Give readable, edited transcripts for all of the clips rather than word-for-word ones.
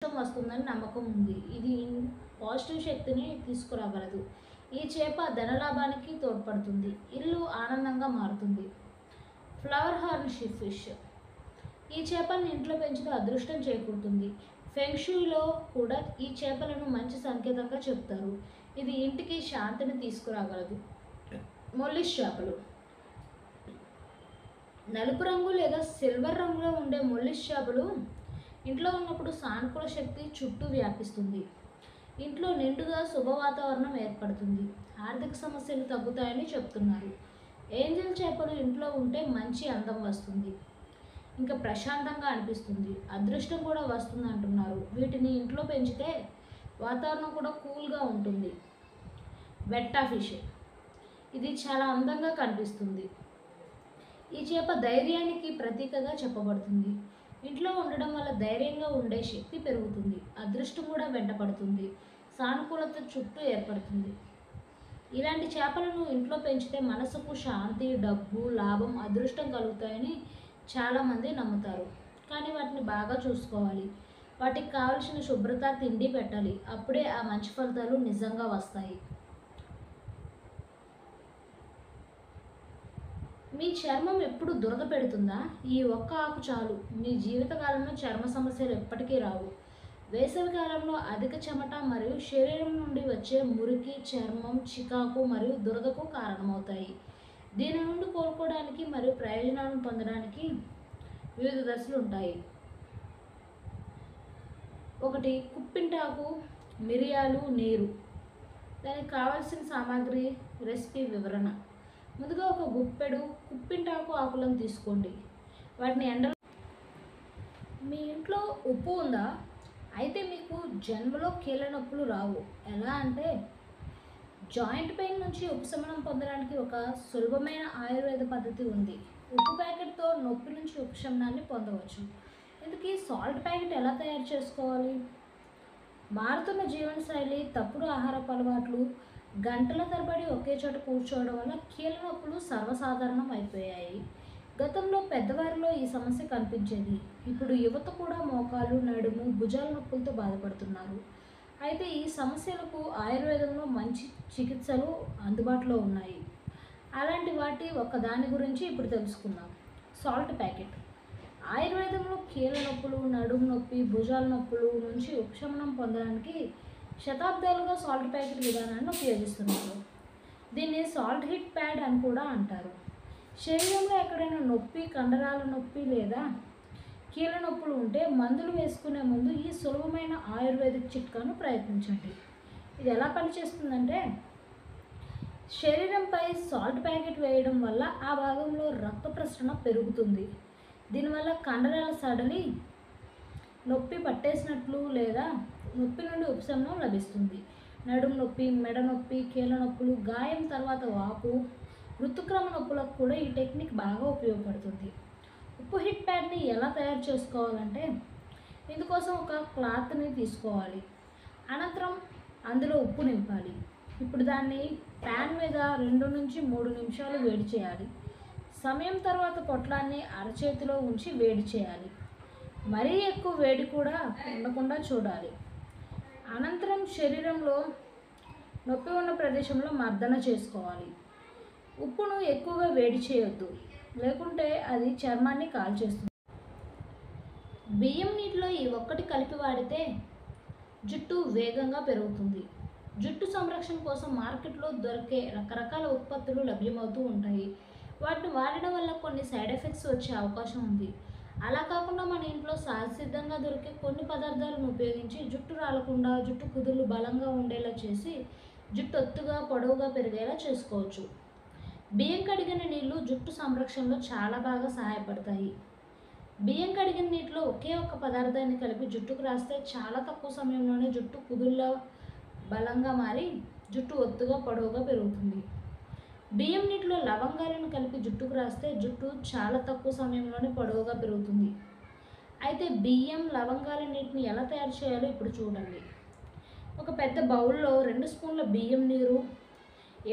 వస్తుందని నమ్మకం ఉంది. ఇది పాజిటివ్ శక్తిని తీసుకురాగలదు. ఈ చేప ధనలాభానికి తోడ్పడుతుంది. ఇల్లు ఆనందంగా మారుతుంది. Flower horn fish. ఈ చేపలను ఇంట్లో పెంచితే అదృష్టం చేకూరుతుంది. ఫెంగ్షూయిలో కూడా ఈ చేపలను మంచి సంకేతంగా చెప్తారు. ఇది ఇంటికి శాంతిని తీసుకురాగలదు. మొల్లిస్ చేపలు. నలుపు రంగు లేదా సిల్వర్ రంగులో ఉండే మొల్లిస్ చేపలు ఇంట్లో ఉన్నప్పుడు సానుకూల శక్తి చుట్టూ వ్యాపిస్తుంది. ఇంట్లో నిండుగా శుభవాతావరణం ఏర్పడుతుంది. ఆర్థిక సమస్యలు తగ్గుతాయని చెప్తున్నారు. ఏంజల్ చేపలు ఇంట్లో ఉంటే మంచి అందం వస్తుంది. ఇంకా ప్రశాంతంగా అనిపిస్తుంది. అదృష్టం కూడా వస్తుంది అంటున్నారు. వీటిని ఇంట్లో పెంచితే వాతావరణం కూడా కూల్గా ఉంటుంది. బెట్టా ఫిష్. ఇది చాలా అందంగా కనిపిస్తుంది. ఈ చేప ధైర్యానికి ప్రతీకగా చెప్పబడుతుంది. ఇంట్లో ఉండడం వల్ల ధైర్యంగా ఉండే శక్తి పెరుగుతుంది. అదృష్టం కూడా వెంటపడుతుంది. సానుకూలత చుట్టూ ఏర్పడుతుంది. ఇలాంటి చేపలను ఇంట్లో పెంచితే మనసుకు శాంతి, డబ్బు, లాభం, అదృష్టం కలుగుతాయని చాలామంది నమ్ముతారు. కానీ వాటిని బాగా చూసుకోవాలి. వాటికి కావలసిన శుభ్రత, తిండి పెట్టాలి. అప్పుడే ఆ మంచి ఫలితాలు నిజంగా వస్తాయి. మీ చర్మం ఎప్పుడు దురద పెడుతుందా? ఈ ఒక్క ఆకు చాలు. మీ జీవితకాలంలో చర్మ సమస్యలు ఎప్పటికీ రావు. వేసవి కాలంలో అధిక చెమట మరియు శరీరం నుండి వచ్చే మురికి చర్మం, చికాకు మరియు దురదకు కారణమవుతాయి. దీని నుండి కోలుకోవడానికి మరియు ప్రయోజనాలను పొందడానికి వివిధ దశలు ఉంటాయి. 1. కుప్పింటాకు, మిరియాలు, నీరు. దానికి కావలసిన సామాగ్రి, రెసిపీ వివరణ. ముందుగా ఒక గుప్పెడు కుప్పింటాకు ఆకులను తీసుకోండి. వాటిని ఎండలో. మీ ఇంట్లో ఉప్పు ఉందా? అయితే మీకు జన్మలో కీళ్ళ నొప్పులు రావు. ఎలా అంటే జాయింట్ పెయిన్ నుంచి ఉపశమనం పొందడానికి ఒక సులభమైన ఆయుర్వేద పద్ధతి ఉంది. ఉప్పు ప్యాకెట్తో నొప్పి నుంచి ఉపశమనాన్ని పొందవచ్చు. ఇందుకు సాల్ట్ ప్యాకెట్ ఎలా తయారు చేసుకోవాలి? మారుతున్న జీవనశైలి, తప్పుడు ఆహారపు అలవాట్లు, గంటల తరబడి ఒకే చోట కూర్చోవడం వల్ల కీళ్ళ నొప్పులు సర్వసాధారణం అయిపోయాయి. గతంలో పెద్దవారిలో ఈ సమస్య కనిపించేది. ఇప్పుడు యువత కూడా మోకాలు, నడుము, భుజాల నొప్పులతో బాధపడుతున్నారు. అయితే ఈ సమస్యలకు ఆయుర్వేదంలో మంచి చికిత్సలు అందుబాటులో ఉన్నాయి. అలాంటి వాటి దాని గురించి ఇప్పుడు తెలుసుకుందాం. Salt packet. ఆయుర్వేదంలో కీళ్ళ నొప్పులు, నడుము నొప్పి, భుజాల నొప్పులు నుంచి ఉపశమనం పొందడానికి శతాబ్దాలుగా సాల్ట్ ప్యాకెట్ విధానాన్ని ఉపయోగిస్తున్నారు. దీన్ని సాల్ట్ హిట్ ప్యాడ్ అని కూడా అంటారు. శరీరంలో ఎక్కడైనా నొప్పి, కండరాల నొప్పి లేదా కీళ్ళ నొప్పులు ఉంటే మందులు వేసుకునే ముందు ఈ సులభమైన ఆయుర్వేదిక్ చిట్కాను ప్రయత్నించండి. ఇది ఎలా పనిచేస్తుందంటే శరీరంపై సాల్ట్ ప్యాకెట్ వేయడం వల్ల ఆ భాగంలో రక్త ప్రసరణ పెరుగుతుంది. దీనివల్ల కండరాల సడలి, నొప్పి పట్టేసినట్లు లేదా నొప్పి నుండి ఉపశమనం లభిస్తుంది. నడుము నొప్పి, మెడ నొప్పి, కీళ్ళ నొప్పులు, గాయం తర్వాత వాపు, ఋతుక్రమ నొప్పులకు కూడా ఈ టెక్నిక్ బాగా ఉపయోగపడుతుంది. ఉప్పు హిట్ ప్యాడ్ని ఎలా తయారు చేసుకోవాలంటే ఇందుకోసం ఒక క్లాత్ని తీసుకోవాలి. అనంతరం అందులో ఉప్పు నింపాలి. ఇప్పుడు దాన్ని ప్యాన్ మీద 2 నుంచి 3 నిమిషాలు వేడి చేయాలి. సమయం తర్వాత పొట్లాన్ని అరచేతిలో ఉంచి వేడి చేయాలి. మరీ ఎక్కువ వేడి కూడా ఉండకుండా చూడాలి. అనంతరం శరీరంలో నొప్పి ఉన్న ప్రదేశంలో మర్దన చేసుకోవాలి. ఉప్పును ఎక్కువగా వేడి చేయొద్దు, లేకుంటే అది చర్మాన్ని కాల్చేస్తుంది. బియ్యం నీటిలో ఈ ఒక్కటి కలిపి వాడితే జుట్టు వేగంగా పెరుగుతుంది. జుట్టు సంరక్షణ కోసం మార్కెట్లో దొరికే రకరకాల ఉత్పత్తులు లభ్యమవుతూ ఉంటాయి. వాటిని వాడడం వల్ల కొన్ని సైడ్ ఎఫెక్ట్స్ వచ్చే అవకాశం ఉంది. అలా కాకుండా మన ఇంట్లో సహజసిద్ధంగా దొరికే కొన్ని పదార్థాలను ఉపయోగించి జుట్టు రాలకుండా, జుట్టు కుదుళ్ళు బలంగా ఉండేలా చేసి జుట్టు ఒత్తుగా, పొడవుగా పెరిగేలా చేసుకోవచ్చు. బియ్యం కడిగిన నీళ్లు జుట్టు సంరక్షణలో చాలా బాగా సహాయపడతాయి. బియ్యం కడిగిన నీటిలో ఒకే ఒక్క పదార్థాన్ని కలిపి జుట్టుకు రాస్తే చాలా తక్కువ సమయంలోనే జుట్టు కుదుళ్ళ బలంగా మారి జుట్టు ఒత్తుగా, పొడవుగా పెరుగుతుంది. బియ్యం నీటిలో లవంగాలను కలిపి జుట్టుకు రాస్తే జుట్టు చాలా తక్కువ సమయంలోనే పొడవుగా పెరుగుతుంది. అయితే బియ్యం, లవంగాల నీటిని ఎలా తయారు చేయాలో ఇప్పుడు చూడండి. ఒక పెద్ద బౌల్లో 2 స్పూన్ల బియ్యం నీరు,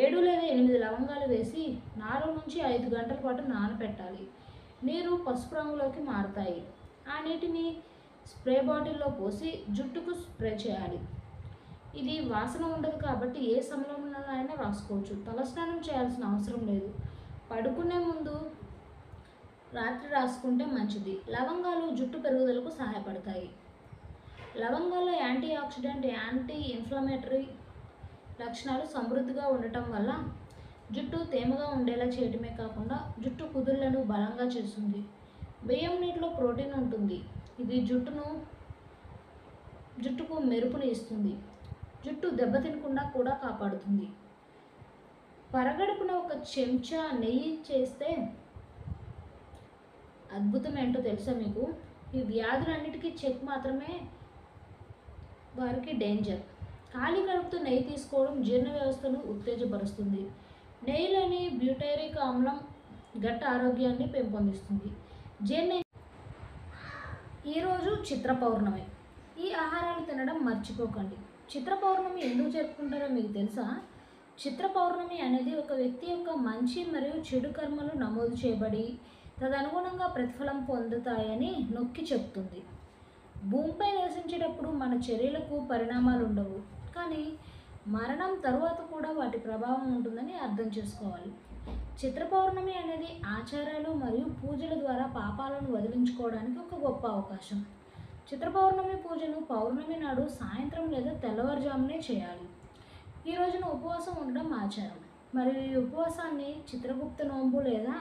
7 లేదా 8 లవంగాలు వేసి 4 నుంచి 5 గంటల పాటు నానబెట్టాలి. నీరు పసుపు రంగులోకి మారుతాయి. ఆ నీటిని స్ప్రే బాటిల్లో పోసి జుట్టుకు స్ప్రే చేయాలి. ఇది వాసన ఉండదు కాబట్టి ఏ సమయంలోనైనా రాసుకోవచ్చు. తలస్నానం చేయాల్సిన అవసరం లేదు. పడుకునే ముందు రాత్రి రాసుకుంటే మంచిది. లవంగాలు జుట్టు పెరుగుదలకు సహాయపడతాయి. లవంగాల్లో యాంటీ ఆక్సిడెంట్, యాంటీ ఇన్ఫ్లమేటరీ లక్షణాలు సమృద్ధిగా ఉండటం వల్ల జుట్టు తేమగా ఉండేలా చేయడమే కాకుండా జుట్టు కుదుళ్లను బలంగా చేస్తుంది. బియ్యం నీటిలో ప్రోటీన్ ఉంటుంది. ఇది జుట్టుకు మెరుపుని ఇస్తుంది. జుట్టు దెబ్బతినకుండా కూడా కాపాడుతుంది. పరగడుపున ఒక చెంచా నెయ్యి చేస్తే అద్భుతం ఏంటో తెలుసా మీకు? ఈ వ్యాధులన్నిటికీ చెక్ మాత్రమే వారికి డేంజర్. ఖాళీ కడుపుతో నెయ్యి తీసుకోవడం జీర్ణ వ్యవస్థను ఉత్తేజపరుస్తుంది. నెయ్యిలోని బ్యూటైరిక్ ఆమ్లం గట్ ఆరోగ్యాన్ని పెంపొందిస్తుంది. ఈరోజు చిత్ర పౌర్ణమి. ఈ ఆహారాలు తినడం మర్చిపోకండి. చిత్ర పౌర్ణమి ఎందుకు జరుపుకుంటారో మీకు తెలుసా? చిత్ర పౌర్ణమి అనేది ఒక వ్యక్తి యొక్క మంచి మరియు చెడు కర్మలు నమోదు చేయబడి తదనుగుణంగా ప్రతిఫలం పొందుతాయని నొక్కి చెప్తుంది. భూమిపై నివసించేటప్పుడు మన చర్యలకు పరిణామాలు ఉండవు, కానీ మరణం తరువాత కూడా వాటి ప్రభావం ఉంటుందని అర్థం చేసుకోవాలి. చిత్ర పౌర్ణమి అనేది ఆచారాలు మరియు పూజల ద్వారా పాపాలను వదిలించుకోవడానికి ఒక గొప్ప అవకాశం. చిత్ర పౌర్ణమి పూజను పౌర్ణమి నాడు సాయంత్రం లేదా తెల్లవారుజామునే చేయాలి. ఈ రోజున ఉపవాసం ఉండడం ఆచారం, మరియు ఈ ఉపవాసాన్ని చిత్రగుప్త నోంబు లేదా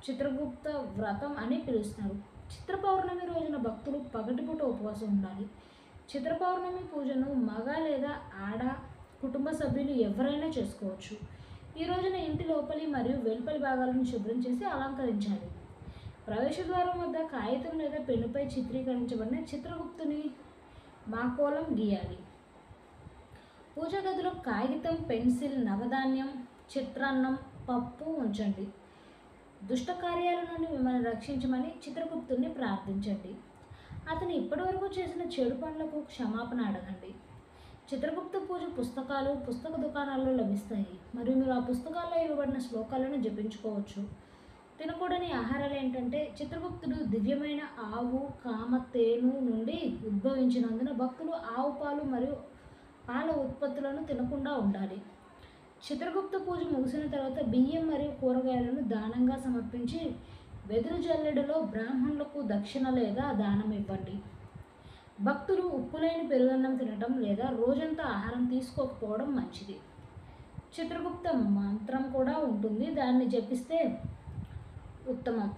చిత్రగుప్త వ్రతం అని పిలుస్తారు. చిత్ర పౌర్ణమి రోజున భక్తులు పగటిపూట ఉపవాసం ఉండాలి. చిత్ర పౌర్ణమి పూజను మగ లేదా ఆడ కుటుంబ సభ్యులు ఎవరైనా చేసుకోవచ్చు. ఈ రోజున ఇంటి లోపలి మరియు వెలుపలి భాగాలను శుభ్రం చేసి అలంకరించాలి. ప్రవేశద్వారం వద్ద కాగితం లేదా పెన్నుపై చిత్రీకరించబడిన చిత్రగుప్తుని మాకోలం గీయాలి. పూజ గదిలో కాగితం, పెన్సిల్, నవధాన్యం, చిత్రాన్నం, పప్పు ఉంచండి. దుష్ట కార్యాల నుండి మిమ్మల్ని రక్షించమని చిత్రగుప్తుని ప్రార్థించండి. అతను ఇప్పటివరకు చేసిన చెడు పనులకు క్షమాపణ అడగండి. చిత్రగుప్త పూజ పుస్తకాలు పుస్తక దుకాణాల్లో లభిస్తాయి, మరియు మీరు ఆ పుస్తకాల్లో ఇవ్వబడిన శ్లోకాలను జపించుకోవచ్చు. తినకూడని ఆహారాలు ఏంటంటే, చిత్రగుప్తుడు దివ్యమైన ఆవు, కామతేను నుండి ఉద్భవించినందున భక్తులు ఆవు పాలు మరియు పాల ఉత్పత్తులను తినకుండా ఉండాలి. చిత్రగుప్త పూజ ముగిసిన తర్వాత బియ్యం మరియు కూరగాయలను దానంగా సమర్పించి వెదురు జల్లెడలో బ్రాహ్మణులకు దక్షిణ లేదా దానం ఇవ్వండి. భక్తులు ఉప్పులేని పెరుగన్నం తినడం లేదా రోజంతా ఆహారం తీసుకోకపోవడం మంచిది. చిత్రగుప్త మంత్రం కూడా ఉంటుంది, దాన్ని జపిస్తే ఉత్తమం.